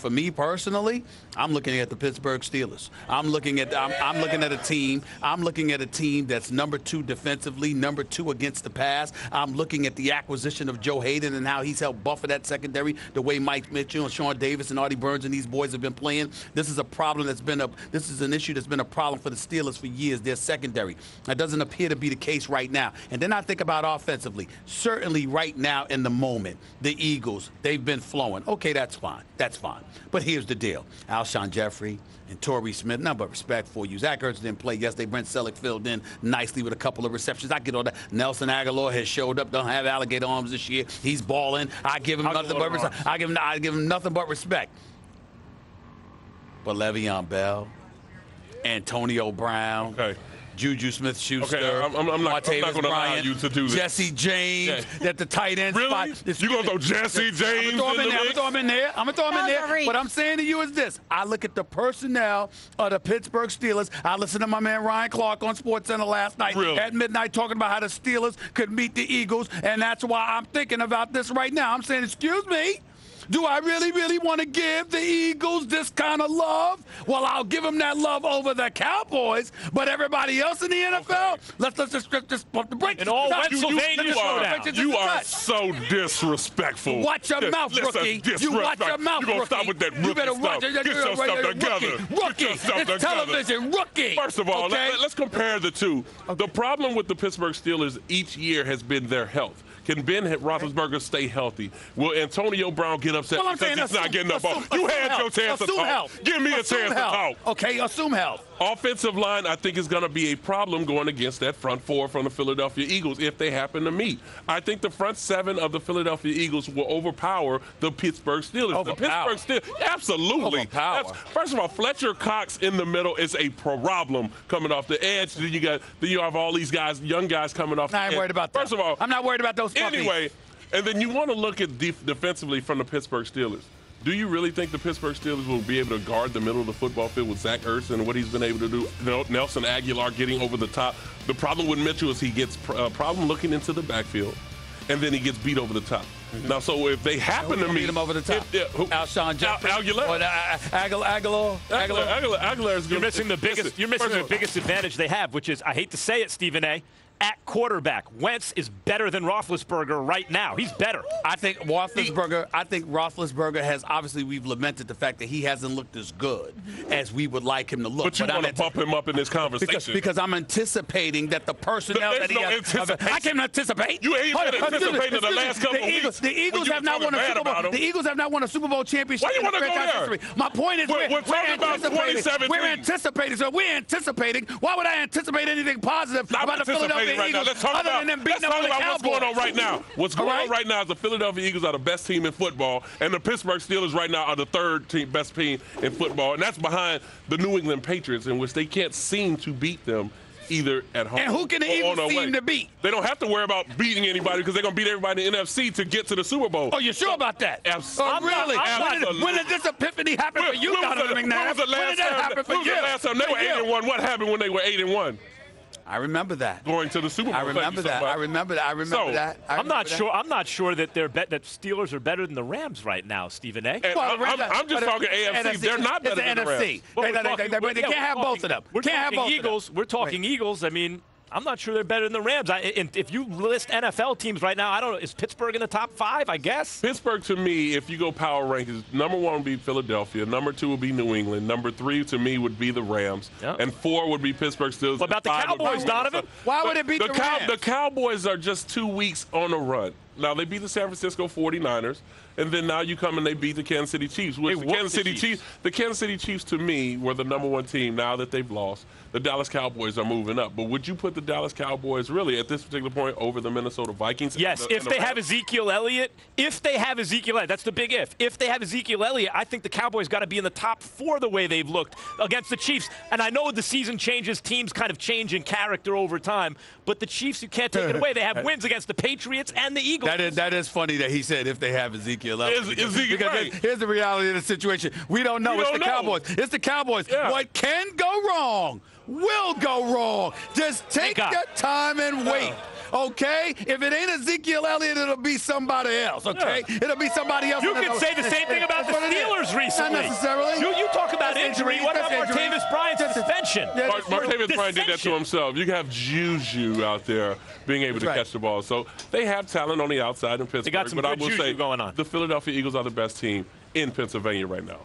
for me personally, I'm looking at the Pittsburgh Steelers. I'm looking at a team. I'm looking at a team that's number 2 defensively, number 2 against the pass. I'm looking at the acquisition of Joe Hayden and how he's helped buffer that secondary, the way Mike Mitchell and Sean Davis and Artie Burns and these boys have been playing. This is a problem this is an issue that's been a problem for the Steelers for years, their secondary. That doesn't appear to be the case right now. And then I think about offensively. Certainly right now in the moment, the Eagles, they've been flowing. Okay, that's fine. That's fine. But here's the deal. Alshon Jeffrey and Torrey Smith, none but respect for you. Zach Ertz didn't play yesterday. Brent Selleck filled in nicely with a couple of receptions. I get all that. Nelson Aguilar has showed up. Don't have alligator arms this year. He's balling. I give him nothing but respect. I give him nothing but respect. But Le'Veon Bell, Antonio Brown, Juju Smith-Schuster, I'm not going to allow you to do this. Jesse James, at the tight end spot. You going to throw Jesse James in the mix? I'm going to throw him in there. What I'm saying to you is this. I look at the personnel of the Pittsburgh Steelers. I listened to my man Ryan Clark on SportsCenter last night at midnight talking about how the Steelers could meet the Eagles, and that's why I'm thinking about this right now. I'm saying, excuse me. Do I really, really want to give the Eagles this kind of love? Well, I'll give them that love over the Cowboys, but everybody else in the NFL, let's just pump the brakes. And all Pennsylvania showdown. You are so disrespectful. Watch your mouth, rookie. You watch your mouth, rookie. You're going to stop with that rookie stuff. Get your stuff together. Rookie. It's television, rookie. First of all, let's compare the two. The problem with the Pittsburgh Steelers each year has been their health. Can Ben Roethlisberger stay healthy? Will Antonio Brown get upset because he's not getting up? You had your chance to talk. Give me a chance to talk. Okay, assume health. Offensive line, I think, is going to be a problem going against that front four from the Philadelphia Eagles if they happen to meet. I think the front 7 of the Philadelphia Eagles will overpower the Pittsburgh Steelers. The Pittsburgh Steelers, absolutely. First of all, Fletcher Cox in the middle is a problem coming off the edge. Then you have all these guys, young guys coming off the edge. I ain't worried about that. First of all, I'm not worried about those puppies. Anyway, and then you want to look at defensively from the Pittsburgh Steelers. Do you really think the Pittsburgh Steelers will be able to guard the middle of the football field with Zach Ertz and what he's been able to do? Nelson Aguilar getting over the top. The problem with Mitchell is he gets a problem looking into the backfield, and then he gets beat over the top. Now, so if they happen to meet him over the top, Alshon Jeffrey, Aguilar is You're missing the biggest advantage they have, which is, I hate to say it, Stephen A., at quarterback. Wentz is better than Roethlisberger right now. He's better. I think Roethlisberger has, obviously, we've lamented the fact that he hasn't looked as good as we would like him to look. But you want to bump him up in this conversation. Because I'm anticipating that the personnel that he has. I can't anticipate. You ain't even anticipating the last couple of weeks. The Eagles have not won a Super Bowl. The Eagles have not won a Super Bowl championship. Why you want to go there? My point is we're talking about 2017. We're anticipating. Why would I anticipate anything positive about the Philadelphia Eagles? Let's talk about what's going on right now. What's going on right now is the Philadelphia Eagles are the best team in football, and the Pittsburgh Steelers right now are the third best team in football, and that's behind the New England Patriots, in which they can't seem to beat them either at home. And who can the Eagles seem to beat? They don't have to worry about beating anybody because they're going to beat everybody in the NFC to get to the Super Bowl. Oh, you're sure about that? Absolutely. Really? When did this epiphany happen for you, Donovan McNabb? When did that happen for you? When was the last time they were 8-1? What happened when they were 8-1? I remember that. Going to the Super Bowl. I remember that. I'm not sure that that Steelers are better than the Rams right now, Stephen A. I'm just talking AFC. They're not better than the Rams. They can't have both of them. We're talking Eagles. I mean, I'm not sure they're better than the Rams. If you list NFL teams right now, I don't know. Is Pittsburgh in the top 5, I guess? Pittsburgh, to me, if you go power rankings, number 1 would be Philadelphia. Number 2 would be New England. Number 3, to me, would be the Rams. Yep. And 4 would be Pittsburgh Steelers. What about the Cowboys, Donovan? Why would it be the Rams? The Cowboys are just 2 weeks on a run. Now, they beat the San Francisco 49ers, and then now you come and they beat the Kansas City Chiefs. The Kansas City Chiefs, to me, were the number 1 team. Now that they've lost, the Dallas Cowboys are moving up. But would you put the Dallas Cowboys, really, at this particular point, over the Minnesota Vikings? Yes, if they have Ezekiel Elliott. That's the big if. If they have Ezekiel Elliott, I think the Cowboys got to be in the top 4 the way they've looked against the Chiefs. And I know the season changes, teams kind of change in character over time, but the Chiefs, you can't take it away. They have wins against the Patriots and the Eagles. That is funny that he said if they have Ezekiel Elliott. Because here's the reality of the situation. We don't know. It's the Cowboys. It's the Cowboys. Yeah. What can go wrong will go wrong. Just take your time and wait. okay? If it ain't Ezekiel Elliott, it'll be somebody else, okay? Yeah. It'll be somebody else. You can say the same thing about the Steelers recently. Not necessarily. You talk about injury. What about Martavis Bryant's suspension? Yeah, Martavis Bryant did that to himself. You have Juju out there being able to catch the ball. So they have talent on the outside in Pittsburgh. They got some but I good will juju say going on. The Philadelphia Eagles are the best team in Pennsylvania right now.